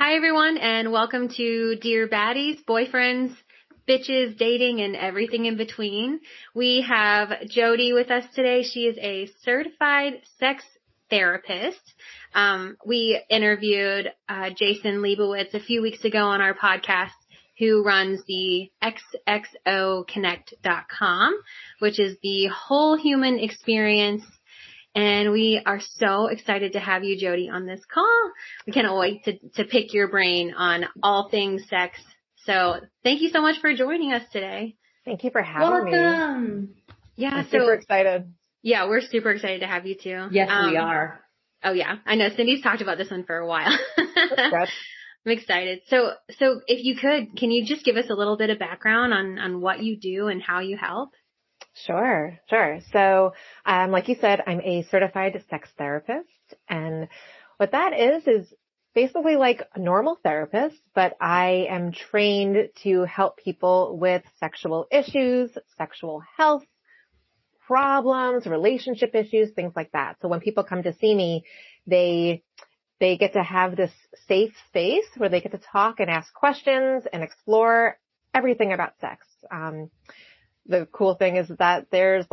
Hi, everyone, and welcome to Dear Baddies, Boyfriends, Bitches, Dating, and Everything in Between. We have Jodi with us today. She is a certified sex therapist. We interviewed Jason Leibowitz a few weeks ago on our podcast, who runs the XXOCONNECT.com, which is the whole human experience. And we are so excited to have you, Jodi, on this call. We cannot wait to pick your brain on all things sex. So thank you so much for joining us today. Thank you for having me. Welcome. Yeah, I'm super excited. Yeah, we're super excited to have you too. Yes, we are. Oh yeah, I know Cindy's talked about this one for a while. That's I'm excited. So if you could, can you just give us a little bit of background on what you do and how you help? Sure. So, like you said, I'm a certified sex therapist, and what that is basically like a normal therapist, but I am trained to help people with sexual issues, sexual health problems, relationship issues, things like that. So when people come to see me, they get to have this safe space where they get to talk and ask questions and explore everything about sex. The cool thing is that there's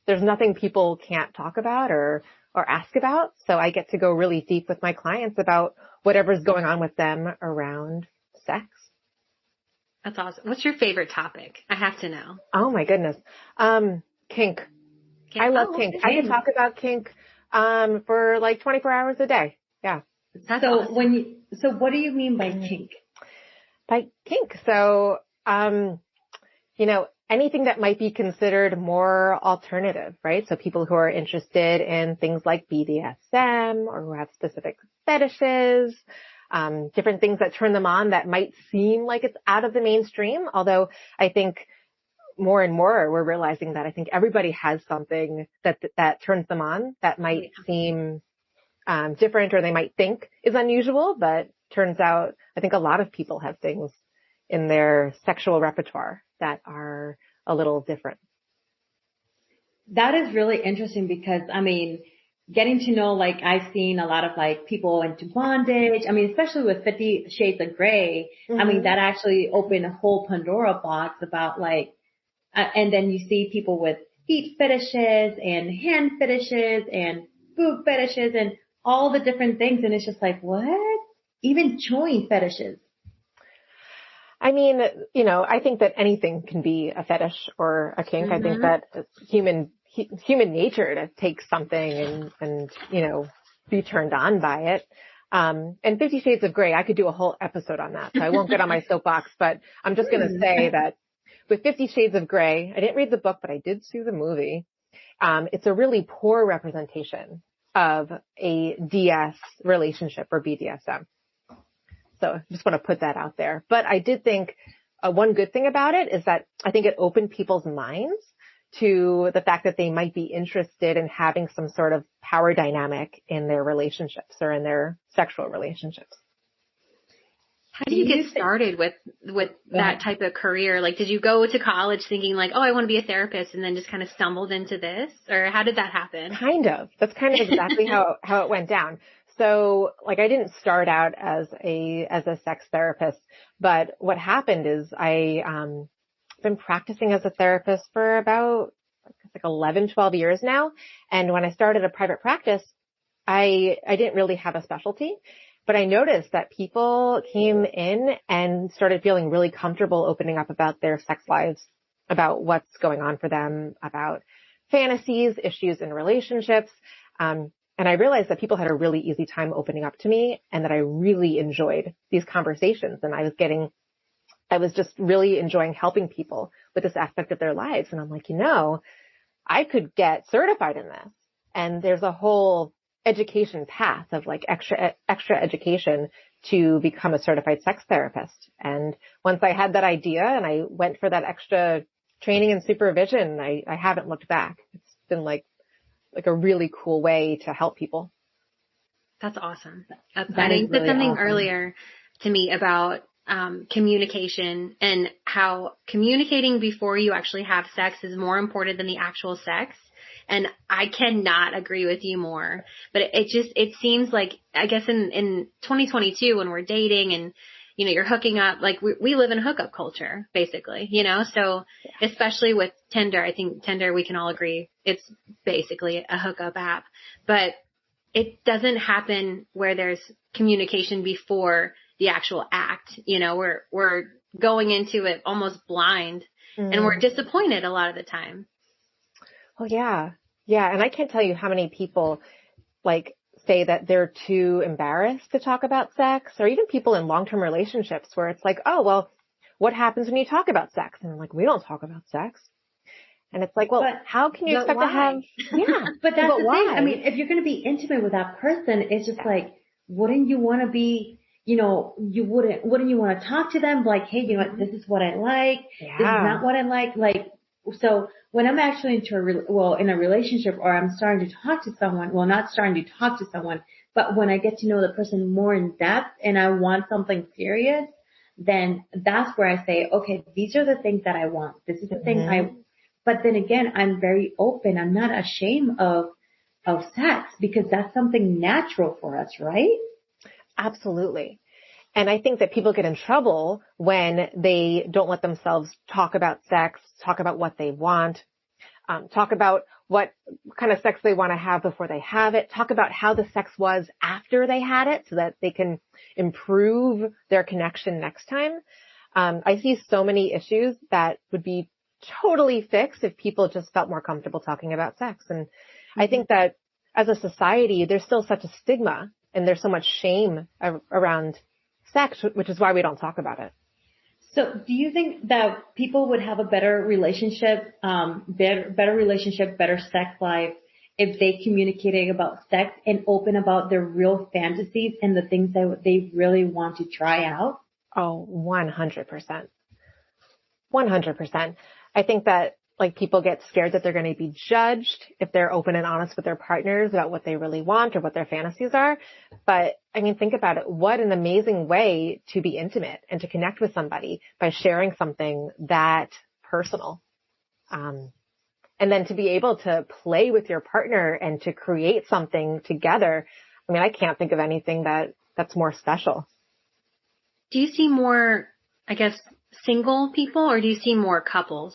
nothing people can't talk about or ask about. So I get to go really deep with my clients about whatever's going on with them around sex. That's awesome. What's your favorite topic? I have to know. Oh my goodness. Kink. I love kink. I can talk about kink, for like 24 hours a day. Yeah. That's awesome. So what do you mean by kink? By kink. So, anything that might be considered more alternative, right? So people who are interested in things like BDSM or who have specific fetishes, different things that turn them on that might seem like it's out of the mainstream. Although I think more and more we're realizing that I think everybody has something that turns them on that might seem different, or they might think is unusual, but turns out I think a lot of people have things in their sexual repertoire that are a little different. That is really interesting because, getting to know, like, I've seen a lot of, like, people into bondage. Especially with 50 Shades of Grey. Mm-hmm. That actually opened a whole Pandora box about, like, and then you see people with feet fetishes and hand fetishes and boob fetishes and all the different things. And it's just like, what? Even chewing fetishes. I think that anything can be a fetish or a kink. Mm-hmm. I think that it's human nature to take something and be turned on by it. And 50 Shades of Grey, I could do a whole episode on that, so I won't get on my soapbox, but I'm just going to say that with 50 Shades of Grey, I didn't read the book, but I did see the movie. It's a really poor representation of a DS relationship or BDSM. So I just want to put that out there. But I did think one good thing about it is that I think it opened people's minds to the fact that they might be interested in having some sort of power dynamic in their relationships or in their sexual relationships. How do you get started with that type of career? Like, did you go to college thinking like, oh, I want to be a therapist, and then just kind of stumbled into this? Or how did that happen? Kind of. That's kind of exactly how it went down. So, like, I didn't start out as a sex therapist, but what happened is I've been practicing as a therapist for about like 11, 12 years now. And when I started a private practice, I didn't really have a specialty, but I noticed that people came in and started feeling really comfortable opening up about their sex lives, about what's going on for them, about fantasies, issues in relationships. And I realized that people had a really easy time opening up to me and that I really enjoyed these conversations. And I was just really enjoying helping people with this aspect of their lives. And I'm like, I could get certified in this. And there's a whole education path of like extra education to become a certified sex therapist. And once I had that idea and I went for that extra training and supervision, I haven't looked back. It's been like a really cool way to help people. That's awesome. That I is said something awesome. earlier to me about communication and how communicating before you actually have sex is more important than the actual sex. And I cannot agree with you more. But it seems like, I guess in 2022 when we're dating and, you know, you're hooking up, like we live in hookup culture, basically, you know, so especially with Tinder, I think Tinder, we can all agree it's basically a hookup app, but it doesn't happen where there's communication before the actual act. You know, we're going into it almost blind and we're disappointed a lot of the time. Oh yeah. Yeah. And I can't tell you how many people like say that they're too embarrassed to talk about sex, or even people in long-term relationships where it's like, oh, well, what happens when you talk about sex? And I'm like, we don't talk about sex. And it's like, well, how can you expect to have, but that's the thing. I mean, if you're going to be intimate with that person, it's just like, wouldn't you want to be, you know, wouldn't you want to talk to them? Like, hey, you know what, this is what I like. Yeah. This is not what I like. Like, so when I'm actually in a relationship, or I'm starting to talk to someone, well, not starting to talk to someone, but when I get to know the person more in depth and I want something serious, then that's where I say, okay, these are the things that I want. This is the thing but then again, I'm very open. I'm not ashamed of sex because that's something natural for us, right? Absolutely. And I think that people get in trouble when they don't let themselves talk about sex, talk about what they want, talk about what kind of sex they want to have before they have it, talk about how the sex was after they had it so that they can improve their connection next time. I see so many issues that would be totally fixed if people just felt more comfortable talking about sex. And I think that as a society, there's still such a stigma and there's so much shame around sex, which is why we don't talk about it. So do you think that people would have a better relationship, better sex life if they communicated about sex and open about their real fantasies and the things that they really want to try out? Oh, 100%. 100%. I think that like people get scared that they're going to be judged if they're open and honest with their partners about what they really want or what their fantasies are. But I mean, think about it. What an amazing way to be intimate and to connect with somebody by sharing something that personal. And then to be able to play with your partner and to create something together. I mean, I can't think of anything that's more special. Do you see more, I guess, single people, or do you see more couples?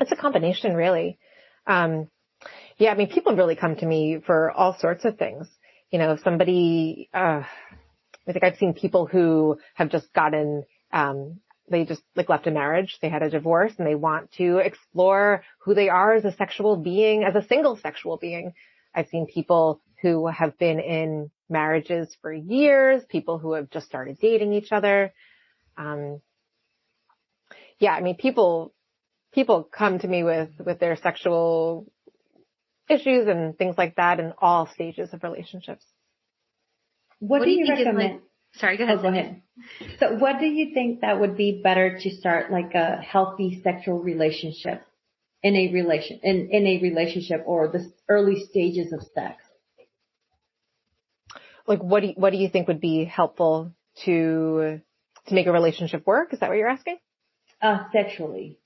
It's a combination, really. I mean, people really come to me for all sorts of things. You know, somebody, I think I've seen people who have just gotten, they just like left a marriage, they had a divorce, and they want to explore who they are as a sexual being, as a single sexual being. I've seen people who have been in marriages for years, people who have just started dating each other. I mean, people come to me with their sexual issues and things like that in all stages of relationships. What do you recommend? Sorry, go ahead. Go ahead. So what do you think that would be better to start like a healthy sexual relationship in a relationship or the early stages of sex? Like what do you think would be helpful to make a relationship work? Is that what you're asking? Sexually.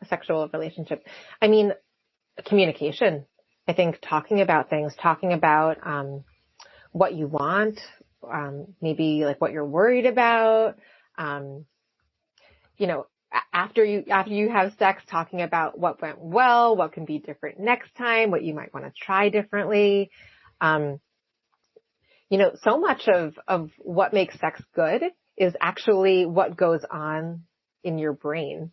A sexual relationship. I mean, communication. I think talking about things, talking about what you want, maybe like what you're worried about. You know, after you have sex, talking about what went well, what can be different next time, what you might want to try differently. You know, so much of what makes sex good is actually what goes on in your brain,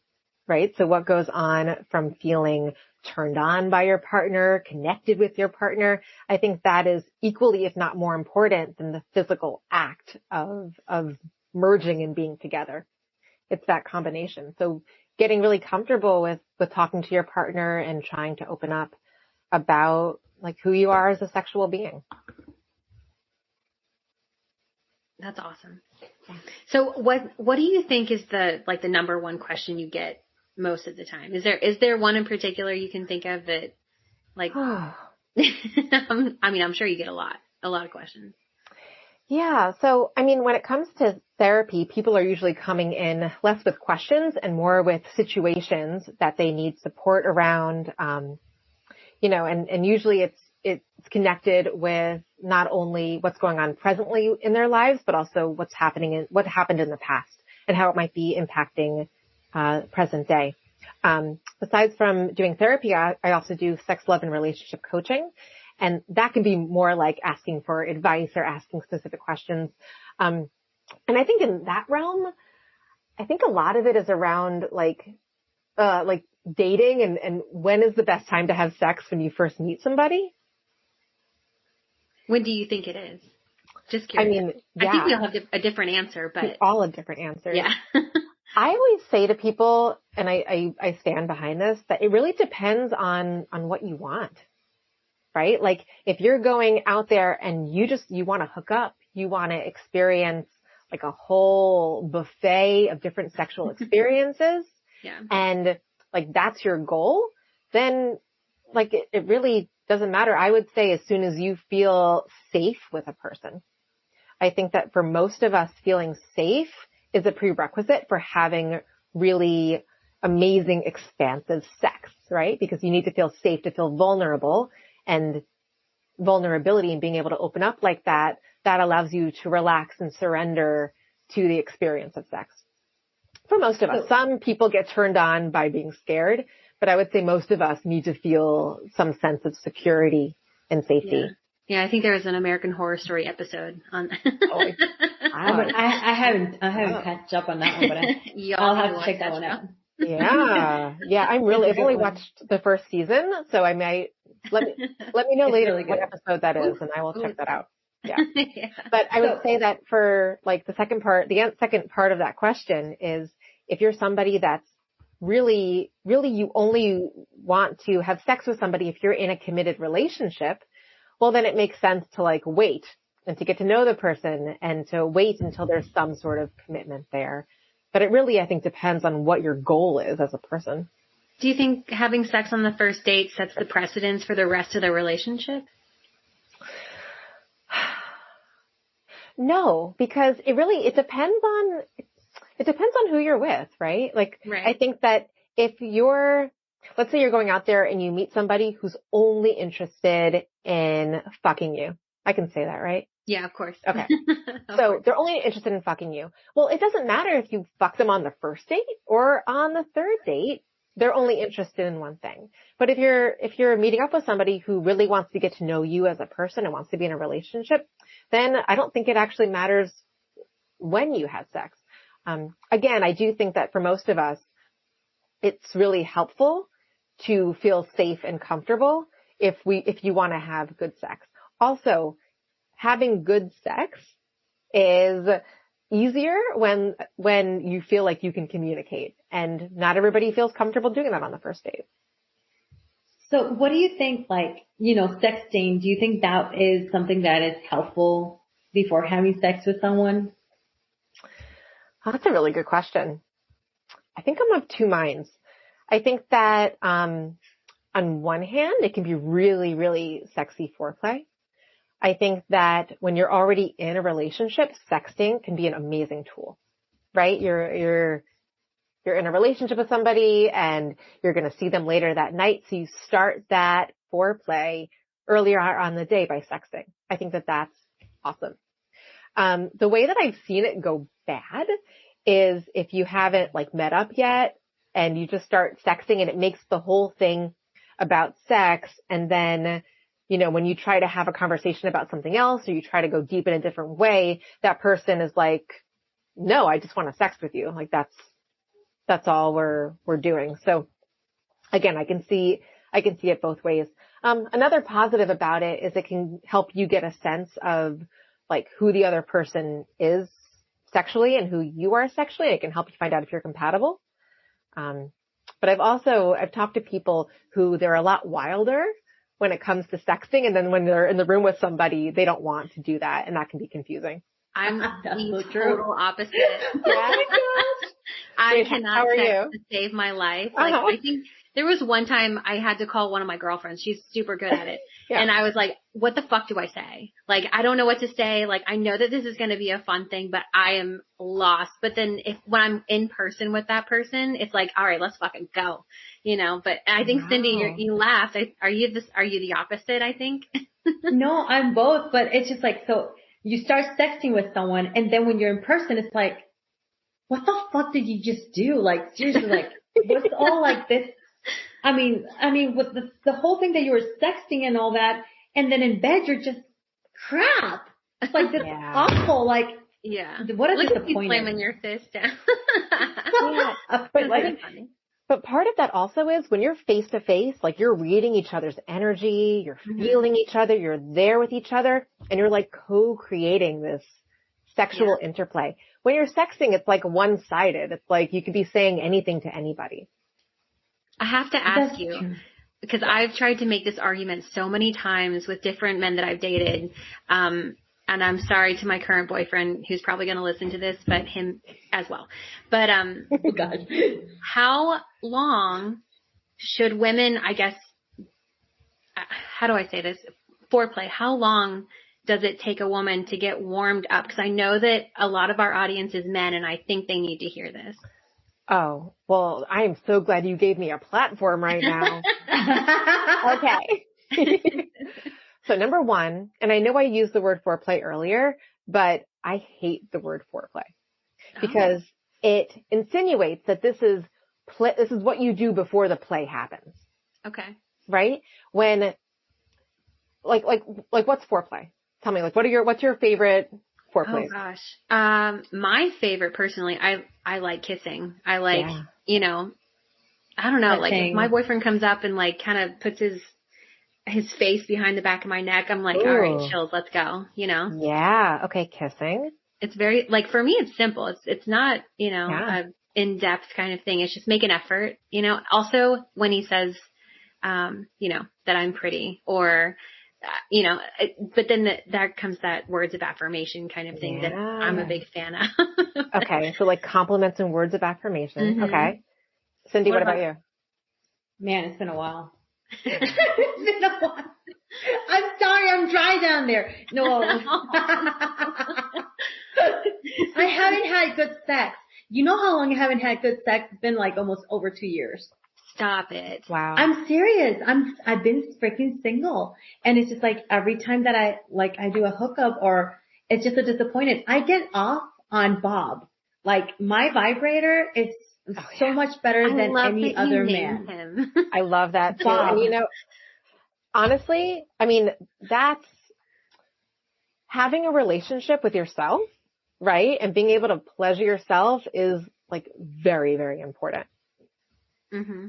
right? So what goes on from feeling turned on by your partner, connected with your partner, I think that is equally, if not more important than the physical act of merging and being together. It's that combination. So getting really comfortable with talking to your partner and trying to open up about like who you are as a sexual being. That's awesome. So what do you think is the number one question you get most of the time? Is there one in particular you can think of that like, I mean, I'm sure you get a lot of questions. Yeah. So, I mean, when it comes to therapy, people are usually coming in less with questions and more with situations that they need support around. and usually it's connected with not only what's going on presently in their lives, but also what happened in the past and how it might be impacting present day. Besides from doing therapy, I also do sex, love, and relationship coaching. And that can be more like asking for advice or asking specific questions. And I think in that realm, I think a lot of it is around like dating and when is the best time to have sex when you first meet somebody? When do you think it is? Just curious. I mean, yeah. I think we all have a different answer, but. We all have different answers. Yeah. I always say to people, and I stand behind this, that it really depends on what you want, right? Like if you're going out there and you want to hook up, you want to experience like a whole buffet of different sexual experiences. Yeah. And like that's your goal, then like it really doesn't matter. I would say as soon as you feel safe with a person. I think that for most of us, feeling safe is a prerequisite for having really amazing, expansive sex, right? Because you need to feel safe to feel vulnerable, and vulnerability and being able to open up like that allows you to relax and surrender to the experience of sex. For most of us, some people get turned on by being scared, but I would say most of us need to feel some sense of security and safety. Yeah, I think there was an American Horror Story episode on. I haven't catch up on that one, but I'll have to check that one out. Yeah. I've only watched the first season, so I might let me know later really what episode that is, and I will check that out. Yeah. But I would say that for like the second part of that question is if you're somebody that's really, really you only want to have sex with somebody if you're in a committed relationship, well, then it makes sense to like wait and to get to know the person and to wait until there's some sort of commitment there. But it really, I think, depends on what your goal is as a person. Do you think having sex on the first date sets the precedence for the rest of the relationship? No, because it depends on who you're with, right? Like, right. I think that let's say you're going out there and you meet somebody who's only interested in fucking you. I can say that, right? Yeah, of course. Okay. So they're only interested in fucking you. Well, it doesn't matter if you fuck them on the first date or on the third date. They're only interested in one thing. But if you're meeting up with somebody who really wants to get to know you as a person and wants to be in a relationship, then I don't think it actually matters when you had sex. Again, I do think that for most of us, it's really helpful to feel safe and comfortable if you want to have good sex. Also, having good sex is easier when you feel like you can communicate, and not everybody feels comfortable doing that on the first date. So what do you think, sexting, do you think that is something that is helpful before having sex with someone? Oh, that's a really good question. I think I'm of two minds. I think that on one hand, it can be really, really sexy foreplay. I think that when you're already in a relationship, sexting can be an amazing tool, right? You're in a relationship with somebody and you're going to see them later that night. So you start that foreplay earlier on the day by sexting. I think that that's awesome. The way that I've seen it go bad is if you haven't met up yet and you just start sexting and it makes the whole thing about sex. And then, when you try to have a conversation about something else or you try to go deep in a different way, that person is like, no, I just want to sex with you. Like that's all we're doing. So again, I can see it both ways. Another positive about it is it can help you get a sense of who the other person is sexually and who you are sexually. It can help you find out if you're compatible. But I've talked to people who they're a lot wilder when it comes to sexting, and then when they're in the room with somebody, they don't want to do that, and that can be confusing. I'm the total opposite. Oh my gosh. I cannot sex to save my life. I think there was one time I had to call one of my girlfriends. She's super good at it. Yeah. And I was like, what the fuck do I say? I don't know what to say. I know that this is going to be a fun thing, but I am lost. But then when I'm in person with that person, it's all right, let's fucking go. but I think Cindy, Wow. you laughed. Are you the opposite, I think? No, I'm both, but it's just like, so you start sexting with someone and then when you're in person, it's like, what the fuck did you just do? Like, seriously, like, what's all like this? I mean, with the whole thing that you were sexting and all that, and then in bed, you're just crap. It's like this awful, like, yeah. What a Look at you disappointment. slamming your fist down. Yeah. But That's like, really funny. but part of that also is when you're face to face, like you're reading each other's energy, you're feeling each other, you're there with each other, and you're like co-creating this sexual interplay. When you're sexting, it's like one-sided. It's like you could be saying anything to anybody. I have to ask That's you, true. because I've tried to make this argument so many times with different men that I've dated, and I'm sorry to my current boyfriend who's probably going to listen to this, but him as well. But Oh God. how long should women, I guess, how do I say this? Foreplay. How long does it take a woman to get warmed up? Because I know that a lot of our audience is men, and I think they need to hear this. Oh, well, I am so glad you gave me a platform right now. Okay. So number one, and I know I used the word foreplay earlier, but I hate the word foreplay because it insinuates that this is what you do before the play happens. Okay. Right? When, like what's foreplay? Tell me, like, what's your favorite foreplay? Oh gosh. My favorite personally, I like kissing. I like, I don't know, like if my boyfriend comes up and like kind of puts his face behind the back of my neck, I'm like, all right, chills, let's go, Yeah. Okay. Kissing. It's very, like, for me, it's simple. It's not, a in-depth kind of thing. It's just make an effort, Also, when he says, that I'm pretty or, but then there comes that words of affirmation kind of thing that I'm a big fan of. Okay. So like compliments and words of affirmation. Okay. Cindy, what about you? Man, it's been a while. It's been a while. I'm sorry, I'm dry down there. No. I haven't had good sex. You know how long I haven't had good sex? It's been like almost over 2 years. Stop it. Wow. I'm serious. I've been freaking single. And it's just like every time that I do a hookup or it's just a disappointment, I get off on Bob. Like my vibrator is so much better than any other man. Him. I love that too. Bob. And honestly, I mean, that's having a relationship with yourself, right? And being able to pleasure yourself is like very, very important. Mm-hmm.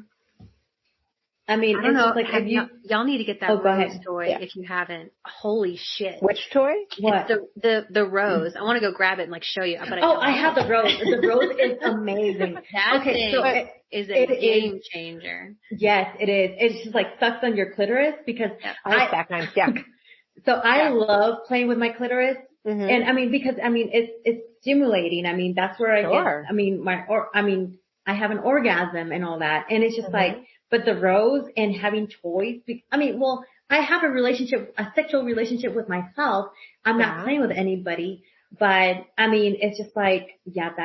I mean, I don't know. Just like y'all need to get that rose toy Yeah. if you haven't. Holy shit! Which toy? What? It's the rose. I want to go grab it and like show you. But I have the rose. The rose is amazing. That thing so is a game changer. Yes, it is. It's just like sucks on your clitoris because So I love playing with my clitoris. Mm-hmm. And I mean, because I mean, it's stimulating. I mean, that's where I get, I have an orgasm and all that. And it's just like, but the rose and having toys, I have a sexual relationship with myself. I'm not playing with anybody, but I mean, it's just like, that's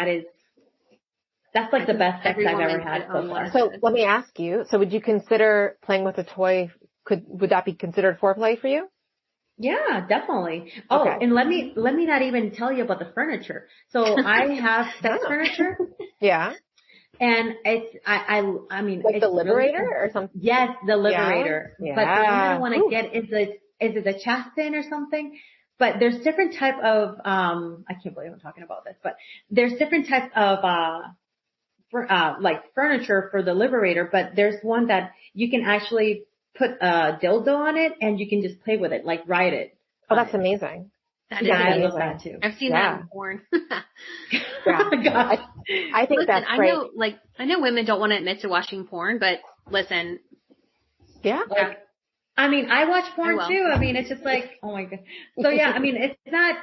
like the best sex I've ever had so far. So let me ask you, so would you consider playing with a toy? Would that be considered foreplay for you? Yeah, definitely. Oh, and let me not even tell you about the furniture. So I have sex furniture. Yeah. And it's, I mean, like it's the Liberator really, or something? Yes, the Liberator. Yeah. But the one that I want to get is it the chastin or something? But there's different type of, I can't believe I'm talking about this, but there's different types of, like furniture for the Liberator, but there's one that you can actually put a dildo on it and you can just play with it, like ride it. Oh, that's amazing. I love that too. I've seen that in porn. God. I think that's great. I know women don't want to admit to watching porn, but listen. Yeah. I mean, I watch porn too. I mean, it's just like, oh my God. So yeah, I mean, it's not,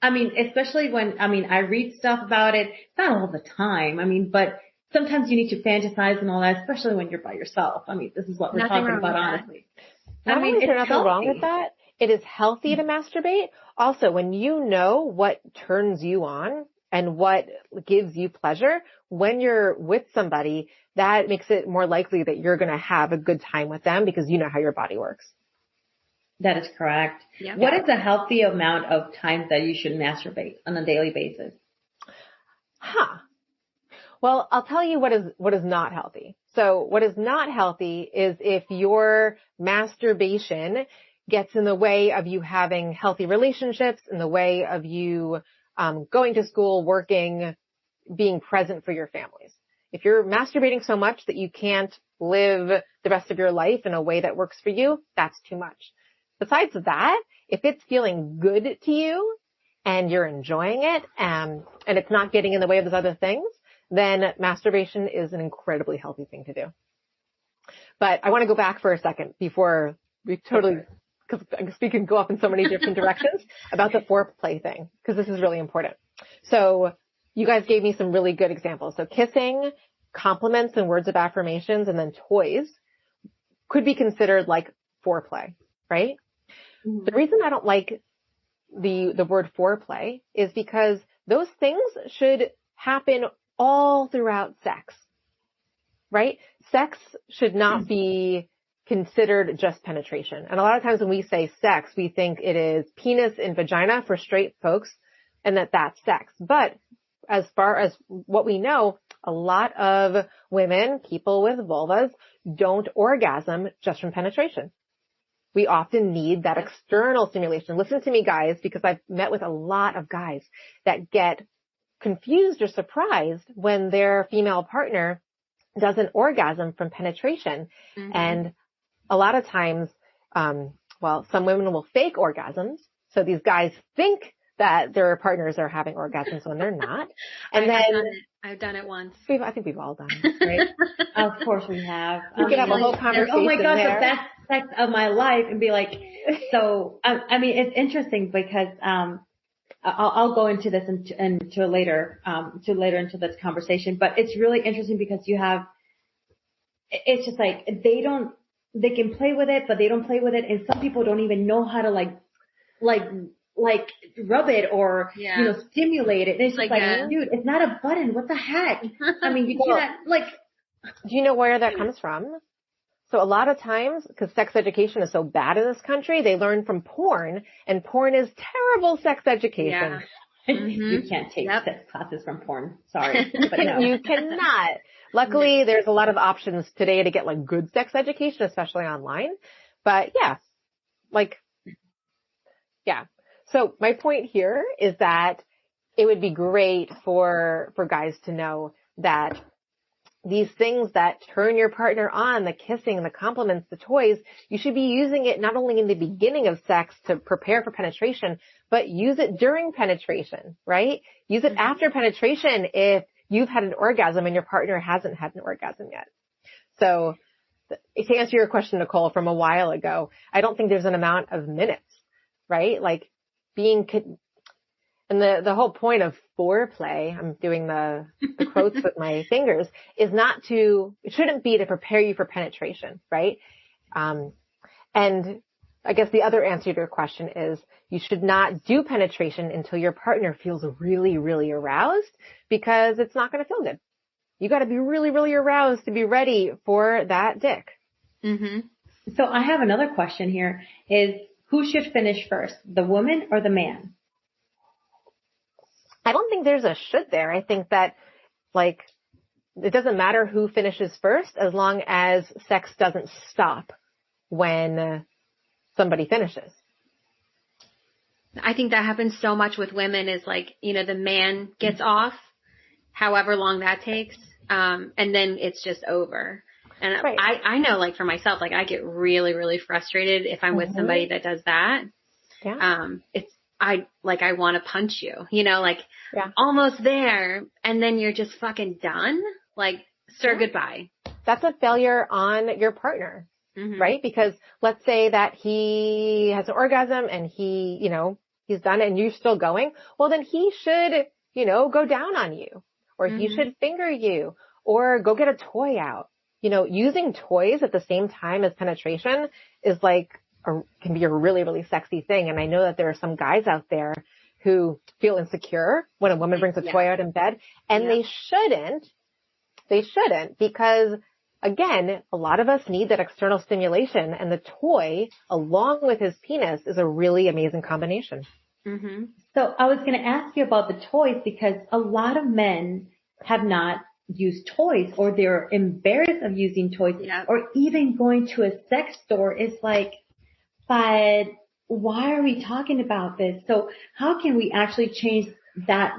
especially when, I read stuff about it. It's not all the time. But sometimes you need to fantasize and all that, especially when you're by yourself. This is what we're talking about, honestly. There's nothing wrong with that. It is healthy to masturbate. Also, when you know what turns you on and what gives you pleasure, when you're with somebody, that makes it more likely that you're going to have a good time with them because you know how your body works. That is correct. Yeah. What is a healthy amount of times that you should masturbate on a daily basis? Well, I'll tell you what is not healthy. So what is not healthy is if your masturbation gets in the way of you having healthy relationships, in the way of you going to school, working, being present for your families. If you're masturbating so much that you can't live the rest of your life in a way that works for you, that's too much. Besides that, if it's feeling good to you and you're enjoying it, and it's not getting in the way of those other things, then masturbation is an incredibly healthy thing to do. But I want to go back for a second before we totally, because we can go off in so many different directions about the foreplay thing, because this is really important. So you guys gave me some really good examples. So kissing, compliments and words of affirmations, and then toys could be considered like foreplay, right? Mm-hmm. The reason I don't like the word foreplay is because those things should happen all throughout sex, right? Sex should not be considered just penetration. And a lot of times when we say sex, we think it is penis and vagina for straight folks and that's sex. But as far as what we know, a lot of women, people with vulvas, don't orgasm just from penetration. We often need that external stimulation. Listen to me, guys, because I've met with a lot of guys that get confused or surprised when their female partner doesn't orgasm from penetration. Mm-hmm. And a lot of times, some women will fake orgasms. So these guys think that their partners are having orgasms when they're not. And I've done it once. I think we've all done it, right? Of course we have. We could have a whole conversation. Oh my gosh, there. The best sex of my life, and be like, so, I mean, it's interesting because, I'll go into this into later into this conversation, but it's really interesting because it's just like, they can play with it, but they don't play with it. And some people don't even know how to like rub it or, stimulate it. And it's just like, dude, it's not a button. What the heck? I mean, you can't do you know where that comes from? So a lot of times, because sex education is so bad in this country, they learn from porn, and porn is terrible sex education. Yeah. Mm-hmm. You can't take sex classes from porn. Sorry. But no. You cannot. Luckily, there's a lot of options today to get like good sex education, especially online. But So my point here is that it would be great for guys to know that these things that turn your partner on, the kissing, the compliments, the toys, you should be using it not only in the beginning of sex to prepare for penetration, but use it during penetration, right? Use it after penetration if you've had an orgasm and your partner hasn't had an orgasm yet. So to answer your question, Nicole, from a while ago, I don't think there's an amount of minutes, right? Like and the whole point of foreplay, I'm doing the quotes with my fingers, is it shouldn't be to prepare you for penetration, right? And I guess the other answer to your question is you should not do penetration until your partner feels really, really aroused, because it's not going to feel good. You got to be really, really aroused to be ready for that dick. Mm-hmm. So I have another question here is, who should finish first, the woman or the man? I don't think there's a should there. I think that, it doesn't matter who finishes first as long as sex doesn't stop when somebody finishes. I think that happens so much with women is the man gets off, however long that takes, and then it's just over. And right. I know, for myself, I get really, really frustrated if I'm with somebody that does that. Yeah. I want to punch you, almost there. And then you're just fucking done. Sir, goodbye. That's a failure on your partner, right? Because let's say that he has an orgasm and he's done it and you're still going. Well, then he should, go down on you, or he should finger you, or go get a toy out. Using toys at the same time as penetration is can be a really, really sexy thing. And I know that there are some guys out there who feel insecure when a woman brings a toy out in bed. And they shouldn't because, again, a lot of us need that external stimulation, and the toy, along with his penis, is a really amazing combination. Mm-hmm. So I was going to ask you about the toys, because a lot of men have not used toys, or they're embarrassed of using toys, or even going to a sex store. It's like, but why are we talking about this? So how can we actually change that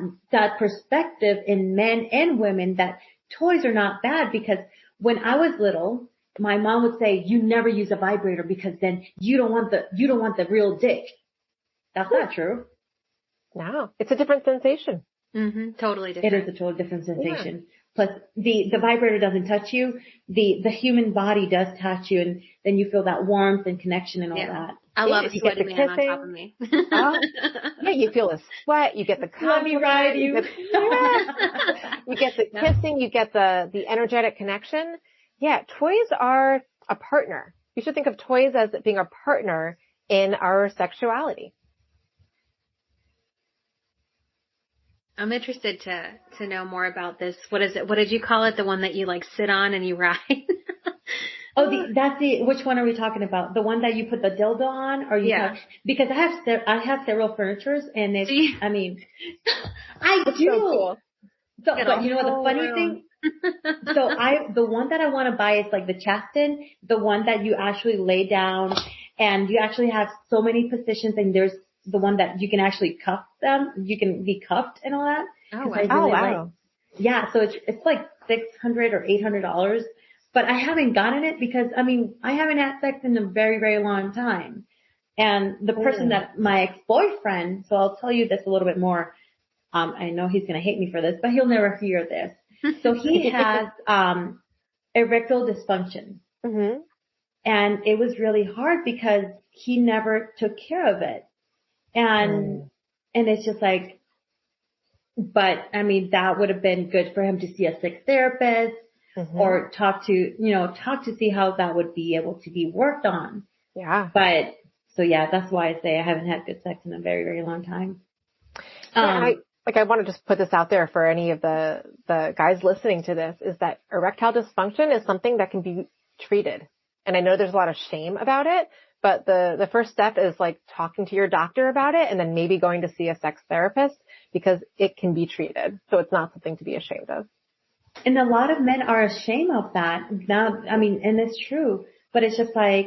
perspective in men and women, that toys are not bad? Because when I was little, my mom would say, you never use a vibrator because then you don't want the real dick. That's not true. No, it's a different sensation. Mm-hmm. Totally different. It is a totally different sensation. Yeah. Plus the vibrator doesn't touch you. The human body does touch you, and then you feel that warmth and connection and all that. I love a sweaty man on top of me. You feel the sweat, you get the comfort, ride you. You get the kissing, you get the energetic connection. Yeah, toys are a partner. You should think of toys as being a partner in our sexuality. I'm interested to know more about this. What is it? What did you call it? The one that you like sit on and you ride? Which one are we talking about? The one that you put the dildo on, or because I have several furnitures, and it's, I mean, I do. So cool. So you know what the funny thing? The one that I want to buy is like the Chaston, the one that you actually lay down, and you actually have so many positions, and there's the one that you can actually cuff them. You can be cuffed and all that. Oh, wow. So it's like $600 or $800. But I haven't gotten it because, I mean, I haven't had sex in a very, very long time. And the person that my ex-boyfriend, so I'll tell you this a little bit more. I know he's going to hate me for this, but he'll never hear this. So he has, erectile dysfunction. Mm-hmm. And it was really hard because he never took care of it. And it's just like, but I mean, that would have been good for him to see a sex therapist. Mm-hmm. Or talk to see how that would be able to be worked on. Yeah. But, so that's why I say I haven't had good sex in a very, very long time. I want to just put this out there for any of the guys listening to this, is that erectile dysfunction is something that can be treated. And I know there's a lot of shame about it, but the first step is like talking to your doctor about it, and then maybe going to see a sex therapist, because it can be treated. So it's not something to be ashamed of. And a lot of men are ashamed of that. Now, I mean, and it's true, but it's just like,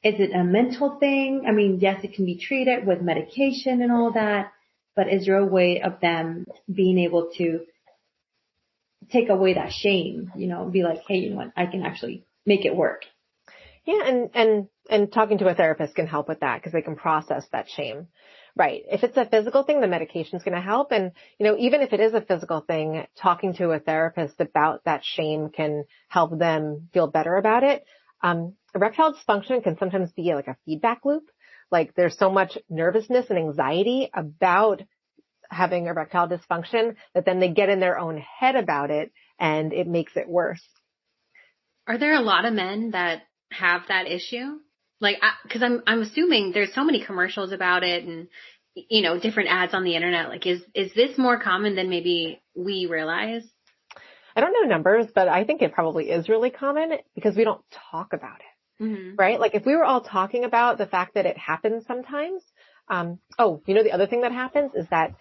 is it a mental thing? I mean, yes, it can be treated with medication and all that, but is there a way of them being able to take away that shame, be like, hey, you know what, I can actually make it work. Yeah. And talking to a therapist can help with that, because they can process that shame. Right. If it's a physical thing, the medication's going to help. And, even if it is a physical thing, talking to a therapist about that shame can help them feel better about it. Erectile dysfunction can sometimes be like a feedback loop. Like there's so much nervousness and anxiety about having erectile dysfunction that then they get in their own head about it, and it makes it worse. Are there a lot of men that have that issue? Like, cause I'm assuming there's so many commercials about it and, different ads on the internet. Like, is this more common than maybe we realize? I don't know numbers, but I think it probably is really common because we don't talk about it. Mm-hmm. Right? Like if we were all talking about the fact that it happens sometimes. The other thing that happens is that,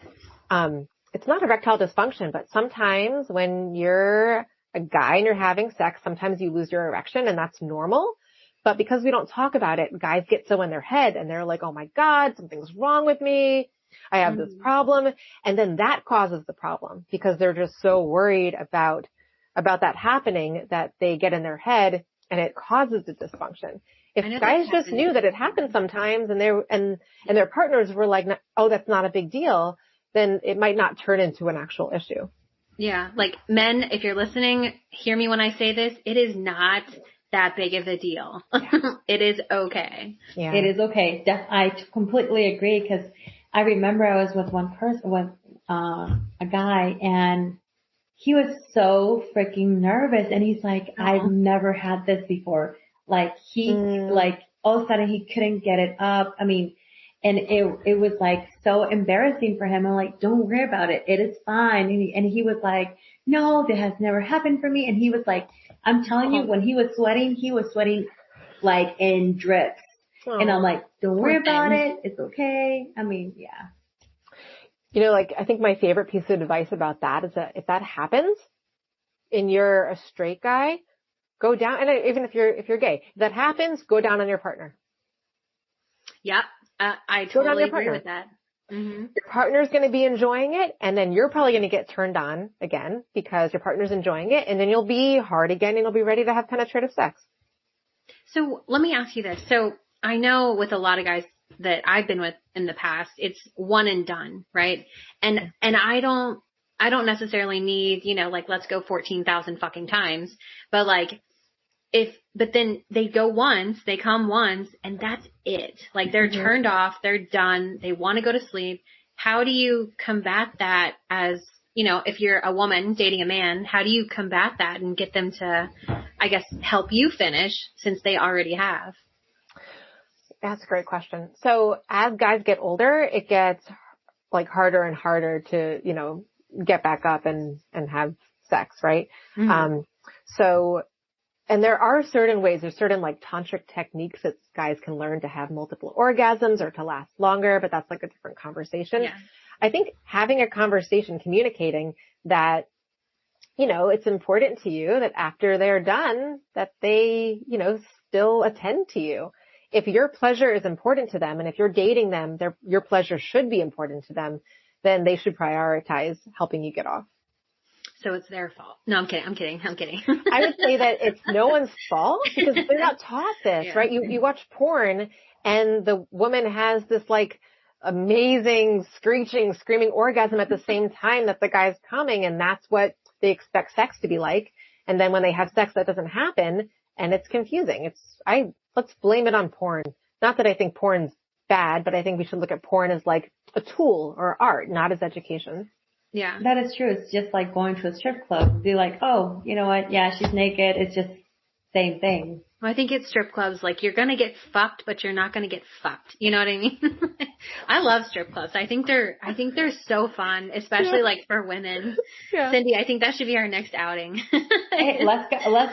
it's not erectile dysfunction, but sometimes when you're a guy and you're having sex, sometimes you lose your erection, and that's normal. But because we don't talk about it, guys get so in their head and they're like, oh my God, something's wrong with me. I have this problem. And then that causes the problem because they're just so worried about that happening that they get in their head and it causes the dysfunction. If guys just knew that it happens sometimes and their partners were like, oh, that's not a big deal, then it might not turn into an actual issue. Yeah. Like men, if you're listening, hear me when I say this, it is not that big of a deal. Yeah. It is okay. Yeah. It is okay. I completely agree, because I remember I was with a guy, and he was so freaking nervous, and he's like, I've never had this before. Like like all of a sudden he couldn't get it up. I mean, And it was like so embarrassing for him. I'm like, don't worry about it. It is fine. And he was like, no, that has never happened for me. And he was like, I'm telling you, when he was sweating like in drips. Oh, and I'm like, don't worry about thing. it. It's okay. I mean, yeah. You know, like, I think my favorite piece of advice about that is that if that happens and you're a straight guy, go down. And even if you're gay, if that happens, go down on your partner. Yep. I Go down totally your agree partner. with that. Mm-hmm. Your partner's going to be enjoying it, and then you're probably going to get turned on again because your partner's enjoying it, and then you'll be hard again and you'll be ready to have penetrative sex. So let me ask you this. So I know with a lot of guys that I've been with in the past, it's one and done, right? And I don't necessarily need, you know, like, let's go 14,000 fucking times, but like, but then they go once, they come once, and that's it. Like, they're turned off, they're done, they want to go to sleep. How do you combat that as, you know, if you're a woman dating a man, how do you combat that and get them to, I guess, help you finish since they already have? That's a great question. So as guys get older, it gets like harder and harder to, you know, get back up and have sex, right? Mm-hmm. And there are certain ways, there's certain like tantric techniques that guys can learn to have multiple orgasms or to last longer, but that's like a different conversation. Yeah. I think having a conversation, communicating that, you know, it's important to you that after they're done, that they, you know, still attend to you. If your pleasure is important to them and if you're dating them, your pleasure should be important to them, then they should prioritize helping you get off. So it's their fault. No, I'm kidding. I would say that it's no one's fault because they're not taught this, right? You watch porn and the woman has this like amazing screeching, screaming orgasm at the same time that the guy's coming, and that's what they expect sex to be like. And then when they have sex, that doesn't happen, and it's confusing. Let's blame it on porn. Not that I think porn's bad, but I think we should look at porn as like a tool or art, not as education. Yeah. That is true. It's just like going to a strip club. Be like, oh, you know what? Yeah, she's naked. It's just same thing. Well, I think at strip clubs, like, you're going to get fucked, but you're not going to get fucked. You know what I mean? I love strip clubs. I think they're so fun, especially like for women. Yeah. Cindy, I think that should be our next outing. Hey, let's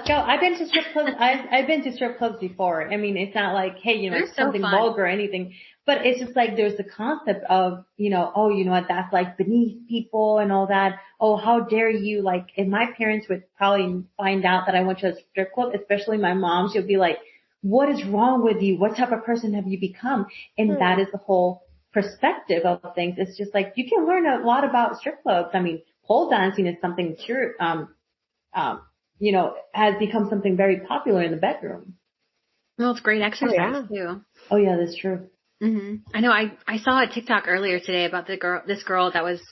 go. I've been to strip clubs. I've been to strip clubs before. I mean, it's not like, hey, you know, it's something vulgar or anything, but it's just like there's the concept of, you know, oh, you know what, that's like beneath people and all that. Oh, how dare you? Like, if my parents would probably find out that I went to a strip club, especially my mom, she'll be like, what is wrong with you? What type of person have you become? And that is the whole perspective of things. It's just like, you can learn a lot about strip clubs. I mean, pole dancing is something sure, you know, has become something very popular in the bedroom. Well, it's great exercise too. Oh yeah, that's true. Mm-hmm. I know. I saw a TikTok earlier today about this girl that was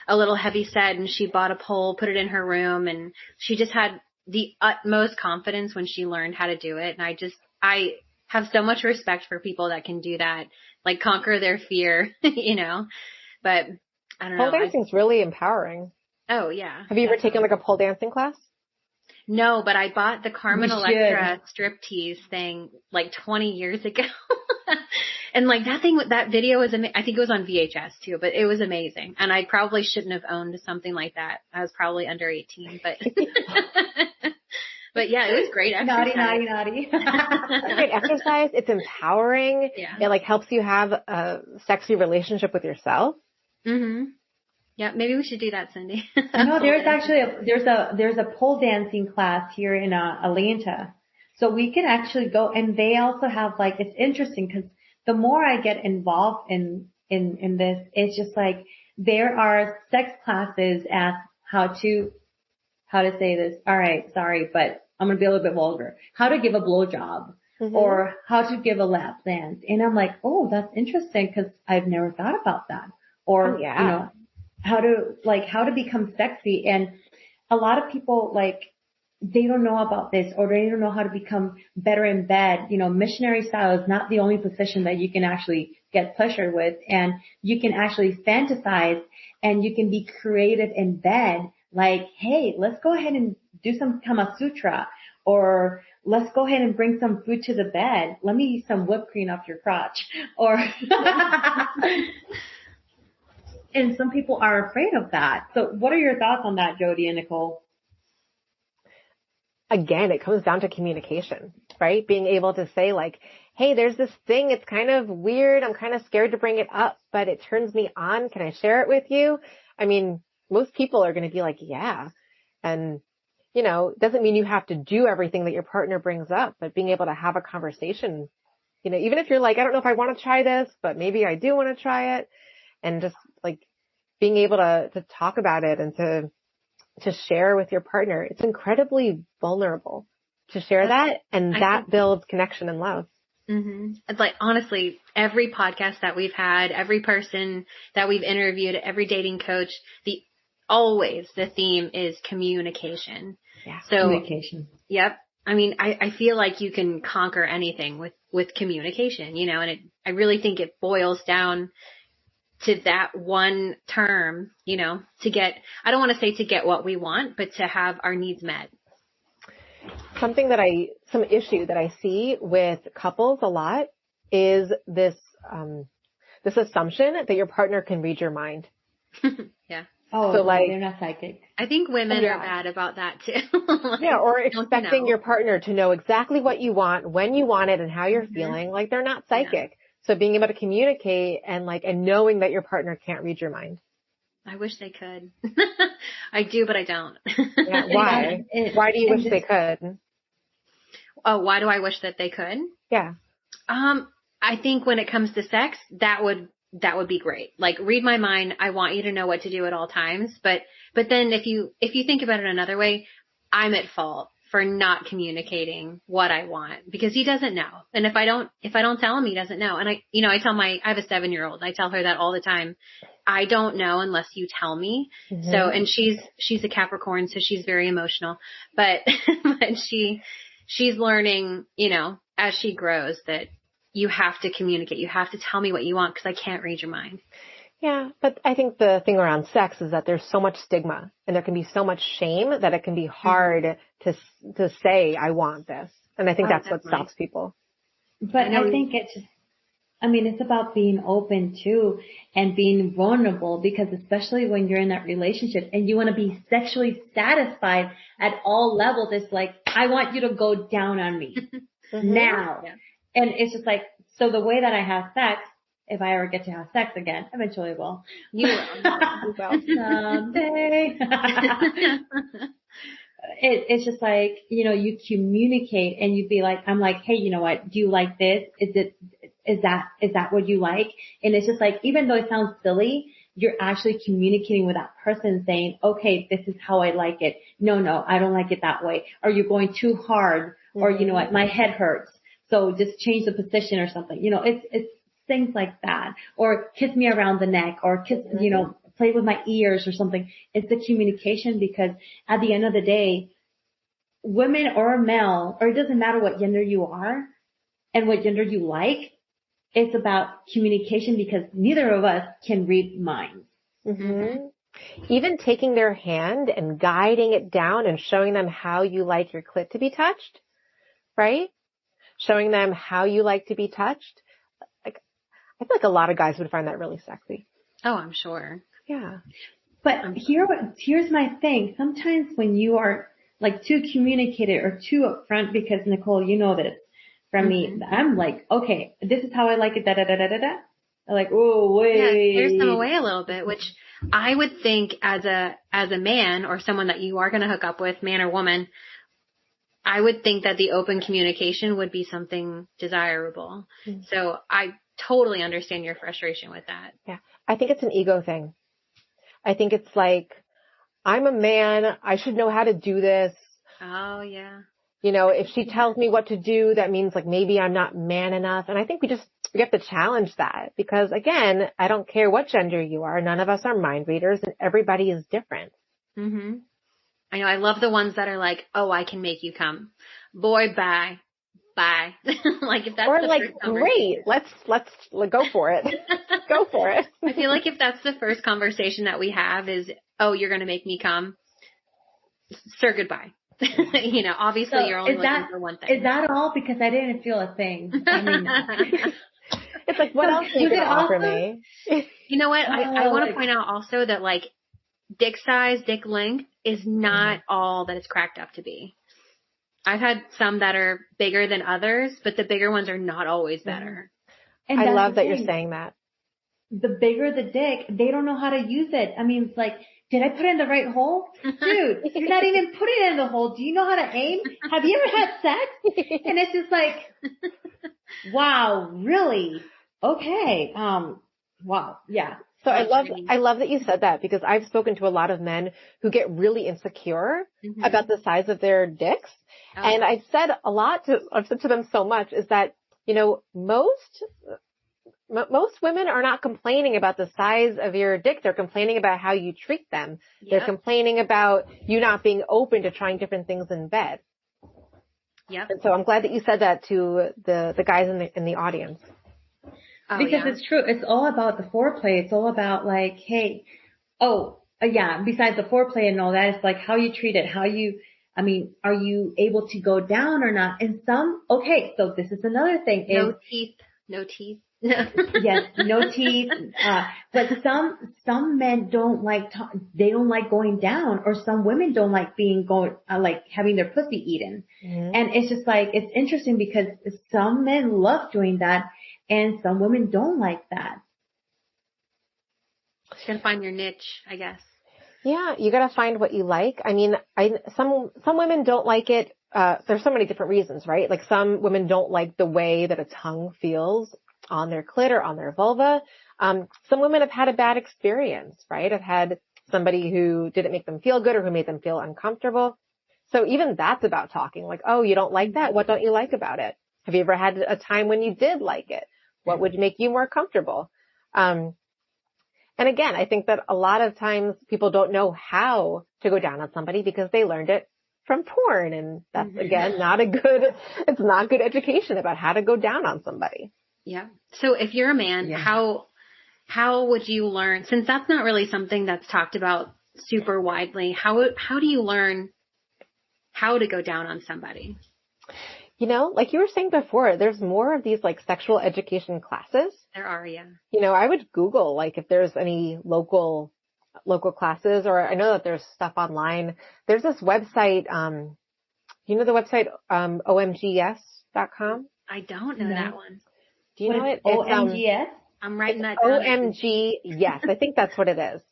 a little heavy set, and she bought a pole, put it in her room, and she just had the utmost confidence when she learned how to do it. And I have so much respect for people that can do that, like conquer their fear, you know. But I don't know. Pole dancing's really empowering. Oh yeah. Have you ever taken like a pole dancing class? No, but I bought the Carmen Electra striptease thing like 20 years ago. And like that video was, I think it was on VHS too, but it was amazing. And I probably shouldn't have owned something like that. I was probably under 18, but, but yeah, it was great exercise. Naughty. Great exercise. It's empowering. Yeah. It like helps you have a sexy relationship with yourself. Mm-hmm. Yeah, maybe we should do that, Cindy. No, there's actually there's a pole dancing class here in Atlanta. So we can actually go, and they also have like, it's interesting because the more I get involved in this, it's just like there are sex classes as how to say this. All right, sorry, but I'm going to be a little bit vulgar. How to give a blowjob or how to give a lap dance. And I'm like, oh, that's interesting because I've never thought about that. Or, you know, how to become sexy. And a lot of people like, they don't know about this, or they don't know how to become better in bed. You know, missionary style is not the only position that you can actually get pleasure with, and you can actually fantasize and you can be creative in bed. Like, hey, let's go ahead and do some Kama Sutra, or let's go ahead and bring some food to the bed. Let me eat some whipped cream off your crotch. Or, and some people are afraid of that. So what are your thoughts on that, Jodi and Nicole? Again, it comes down to communication, right? Being able to say like, hey, there's this thing. It's kind of weird. I'm kind of scared to bring it up, but it turns me on. Can I share it with you? I mean, most people are going to be like, yeah. And, you know, doesn't mean you have to do everything that your partner brings up, but being able to have a conversation, you know, even if you're like, I don't know if I want to try this, but maybe I do want to try it. And just like being able to talk about it and to share with your partner. It's incredibly vulnerable to share that. And that builds connection and love. Mm-hmm. It's like, honestly, every podcast that we've had, every person that we've interviewed, every dating coach, always the theme is communication. Yeah. So, communication. Yep. I mean, I feel like you can conquer anything with communication, you know, and I really think it boils down to that one term, you know, I don't want to say to get what we want, but to have our needs met. Some issue that I see with couples a lot is this assumption that your partner can read your mind. Yeah. Oh, so like, they're not psychic. I think women are bad about that too. Like, yeah, or expecting your partner to know exactly what you want, when you want it, and how you're feeling. Like they're not psychic. Yeah. So being able to communicate and knowing that your partner can't read your mind. I wish they could. I do, but I don't. Yeah, why? Why do you wish they could? Oh, why do I wish that they could? Yeah. I think when it comes to sex, that would be great. Like, read my mind. I want you to know what to do at all times. But then if you think about it another way, I'm at fault for not communicating what I want because he doesn't know. And if I don't tell him, he doesn't know. And I have a 7-year-old. I tell her that all the time. I don't know unless you tell me. Mm-hmm. So, and she's a Capricorn, so she's very emotional, but she's learning, you know, as she grows that you have to communicate. You have to tell me what you want because I can't read your mind. Yeah, but I think the thing around sex is that there's so much stigma and there can be so much shame that it can be hard to say, I want this. And I think that's definitely what stops people. But I think it's about being open too and being vulnerable because especially when you're in that relationship and you want to be sexually satisfied at all levels, it's like, I want you to go down on me now. Yeah. And it's just like, so the way that I have sex, if I ever get to have sex again, eventually I will. You will. Someday. It's just like, you know, you communicate and you'd be like, I'm like, hey, you know what? Do you like this? Is that what you like? And it's just like, even though it sounds silly, you're actually communicating with that person saying, okay, this is how I like it. No, I don't like it that way. Or you're going too hard or you know what? My head hurts. So just change the position or something. You know, it's things like that. Or kiss me around the neck or kiss, you know, play with my ears or something. It's the communication because at the end of the day, women or male, or it doesn't matter what gender you are and what gender you like, it's about communication because neither of us can read minds. Mm-hmm. Even taking their hand and guiding it down and showing them how you like your clit to be touched, right? Showing them how you like to be touched. Like, I feel like a lot of guys would find that really sexy. Oh, I'm sure. Yeah. But here's my thing. Sometimes when you are like too communicated or too upfront, because Nicole, you know this from me, I'm like, okay, this is how I like it, da-da-da-da-da-da. I'm like, oh, wait. Yeah, there's them away a little bit, which I would think as a man or someone that you are going to hook up with, man or woman, I would think that the open communication would be something desirable. Mm-hmm. So I totally understand your frustration with that. Yeah. I think it's an ego thing. I think it's like, I'm a man. I should know how to do this. Oh, yeah. You know, if she tells me what to do, that means like maybe I'm not man enough. And I think we have to challenge that because again, I don't care what gender you are. None of us are mind readers and everybody is different. Mm-hmm. I know. I love the ones that are like, oh, I can make you come. Boy, bye. Like if that's or the like, first great, let's go for it. Go for it. I feel like if that's the first conversation that we have is, oh, you're going to make me come, sir, goodbye. Obviously So you're only looking that, for one thing. is that all? Because I didn't feel a thing. I mean, It's like, what else are you was going it to offer awesome? me? You know what? I want to Like, point out also that like dick size, dick length is not all that it's cracked up to be. I've had some that are bigger than others, but the bigger ones are not always better. and I that's love the that you're thing. saying that. The bigger the dick, they don't know how to use it. I mean, it's like, did I put it in the right hole? Dude, you're not even putting it in the hole. Do you know how to aim? Have you ever had sex? And it's just like, wow, really? Okay. Wow. Yeah. So I love that you said that, because I've spoken to a lot of men who get really insecure about the size of their dicks. Oh. And I've said to them so much is that, most women are not complaining about the size of your dick. They're complaining about how you treat them. Yep. They're complaining about you not being open to trying different things in bed. Yeah. And so I'm glad that you said that to the guys in the audience. Oh, because it's true. It's all about the foreplay. It's all about like, hey, besides the foreplay and all that, it's like how you treat it, are you able to go down or not? And so this is another thing. No teeth. Yes, no teeth. But some men don't like, they don't like going down, or some women don't like like having their pussy eaten. Mm-hmm. And it's just like, it's interesting because some men love doing that and some women don't like that. Just gotta find your niche, I guess. Yeah, you gotta find what you like. I mean, some women don't like it. There's so many different reasons, right? Like some women don't like the way that a tongue feels on their clit or on their vulva. Some women have had a bad experience, right? Have had somebody who didn't make them feel good or who made them feel uncomfortable. So even that's about talking, like, oh, you don't like that? What don't you like about it? Have you ever had a time when you did like it? What would make you more comfortable? And again, I think that a lot of times people don't know how to go down on somebody because they learned it from porn. And that's, again, it's not good education about how to go down on somebody. Yeah. So if you're a man, how would you learn, since that's not really something that's talked about super widely, how do you learn how to go down on somebody? Like you were saying before, there's more of these like sexual education classes. There are, yeah. I would Google like if there's any local classes, or I know that there's stuff online. There's this website, the website, omgs.com? I don't know that one. Do you know it? OMGS? I'm writing that down. OMG, yes. I think that's what it is.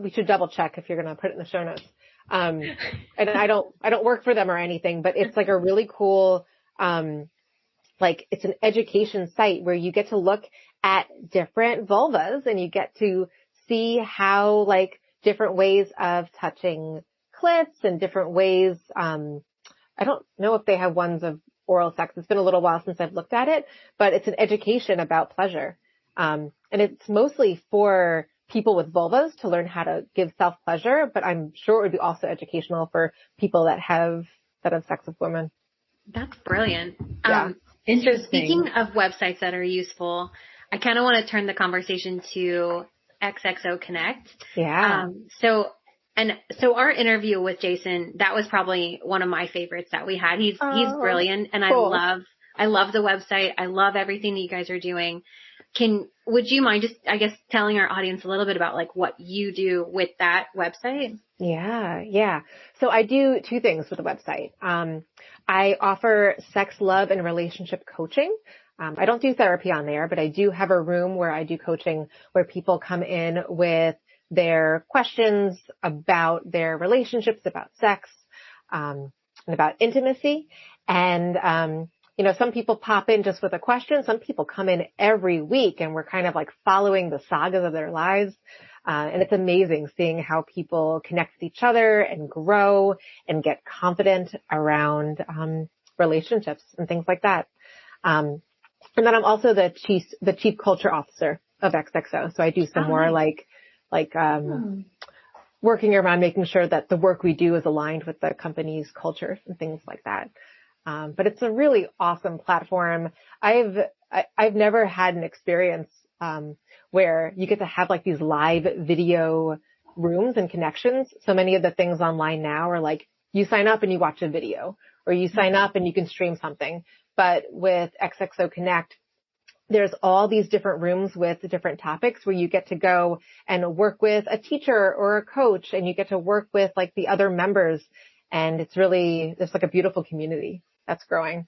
We should double check if you're going to put it in the show notes. And I don't work for them or anything, but it's like a really cool, it's an education site where you get to look at different vulvas and you get to see how like different ways of touching clits and different ways. I don't know if they have ones of oral sex. It's been a little while since I've looked at it, but it's an education about pleasure. And it's mostly for people with vulvas to learn how to give self-pleasure, but I'm sure it would be also educational for people that have sex with women. That's brilliant. Yeah. Interesting. So speaking of websites that are useful, I kind of want to turn the conversation to XXOCONNECT. Yeah. So our interview with Jason, that was probably one of my favorites that we had. He's brilliant, and cool. I love the website. I love everything that you guys are doing. Would you mind just, I guess, telling our audience a little bit about like what you do with that website? Yeah. So I do two things with the website. I offer sex, love, and relationship coaching. I don't do therapy on there, but I do have a room where I do coaching where people come in with their questions about their relationships, about sex, and about intimacy. And, some people pop in just with a question. Some people come in every week and we're kind of like following the sagas of their lives. And it's amazing seeing how people connect with each other and grow and get confident around, relationships and things like that. And then I'm also the chief culture officer of XXO. So I do some more working around making sure that the work we do is aligned with the company's culture and things like that. But it's a really awesome platform. I've never had an experience, where you get to have like these live video rooms and connections. So many of the things online now are like, you sign up and you watch a video, or you sign up and you can stream something. But with XXOCONNECT, there's all these different rooms with different topics where you get to go and work with a teacher or a coach, and you get to work with like the other members. And it's like a beautiful community that's growing.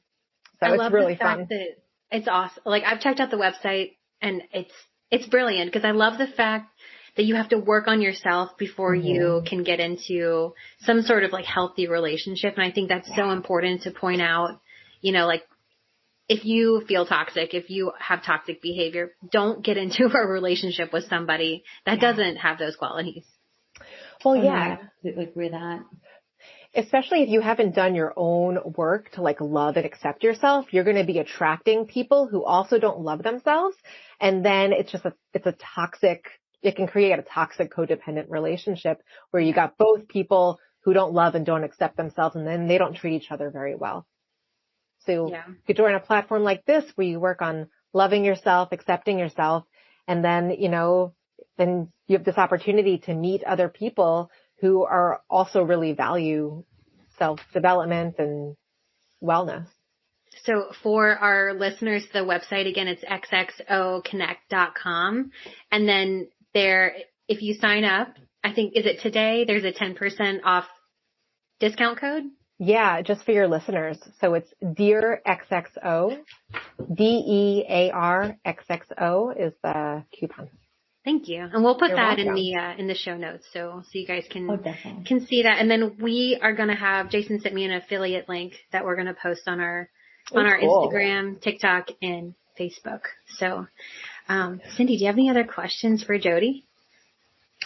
So I it's love really the fact fun. that it's awesome. Like I've checked out the website and it's brilliant because I love the fact that you have to work on yourself before you can get into some sort of like healthy relationship. And I think that's so important to point out, you know, like if you feel toxic, if you have toxic behavior, don't get into a relationship with somebody that doesn't have those qualities. Well, I absolutely agree with that. Especially if you haven't done your own work to like love and accept yourself, you're going to be attracting people who also don't love themselves. And then it's a toxic, it can create a toxic codependent relationship where you got both people who don't love and don't accept themselves, and then they don't treat each other very well. So you join a platform like this where you work on loving yourself, accepting yourself, and then, you know, then you have this opportunity to meet other people who are also really value self-development and wellness. So for our listeners, the website, again, it's XXOConnect.com. And then there, if you sign up, I think, is it today? There's a 10% off discount code? Yeah, just for your listeners. So it's Dear XXO, DEARXXO is the coupon. Thank you. And we'll put You're that welcome. in the show notes so you guys can definitely. see that. And then we are going to have, Jason sent me an affiliate link that we're going to post on our Cool. Instagram, TikTok, and Facebook. So, Cindy, do you have any other questions for Jodi?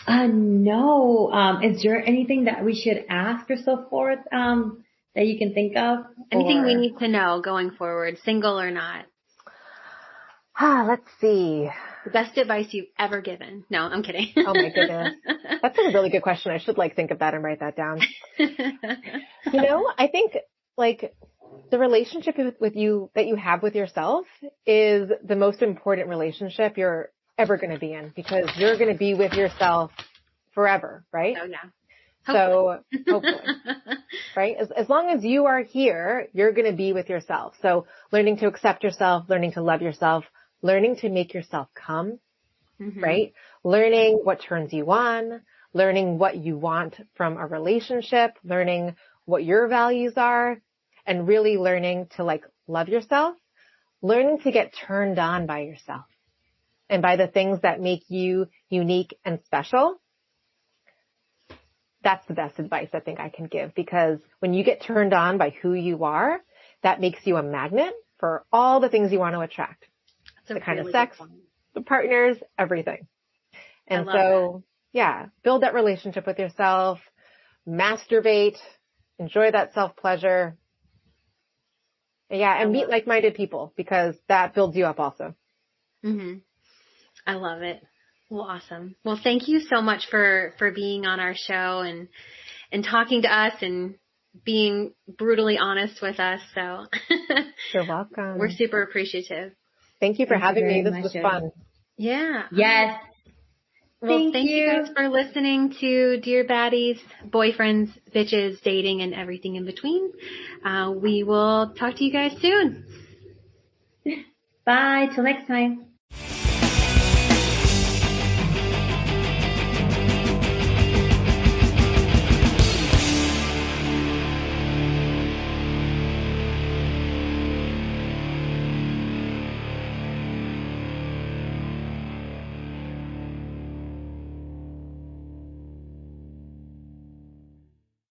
No. Is there anything that we should ask or so forth, that you can think of? Anything we need to know going forward, single or not? Let's see. The best advice you've ever given. No, I'm kidding. Oh my goodness. That's a really good question. I should like think of that and write that down. You know, I think like the relationship with you that you have with yourself is the most important relationship you're ever going to be in, because you're going to be with yourself forever, right? Oh yeah. Hopefully, right? As long as you are here, you're going to be with yourself. So learning to accept yourself, learning to love yourself, learning to make yourself come, right? Learning what turns you on, learning what you want from a relationship, learning what your values are, and really learning to like love yourself, learning to get turned on by yourself and by the things that make you unique and special. That's the best advice I think I can give, because when you get turned on by who you are, that makes you a magnet for all the things you want to attract. The kind of sex, the partners, everything. And so, build that relationship with yourself, masturbate, enjoy that self-pleasure. Yeah, and meet like-minded people, because that builds you up also. I love it. Well, awesome. Well, thank you so much for being on our show and talking to us and being brutally honest with us. So You're welcome. We're super appreciative. Thank you for having me. This was fun. Yeah. Yes. Well, thank you guys for listening to Dear Baddies, Boyfriends, Bitches, Dating, and Everything in Between. We will talk to you guys soon. Bye. Till next time.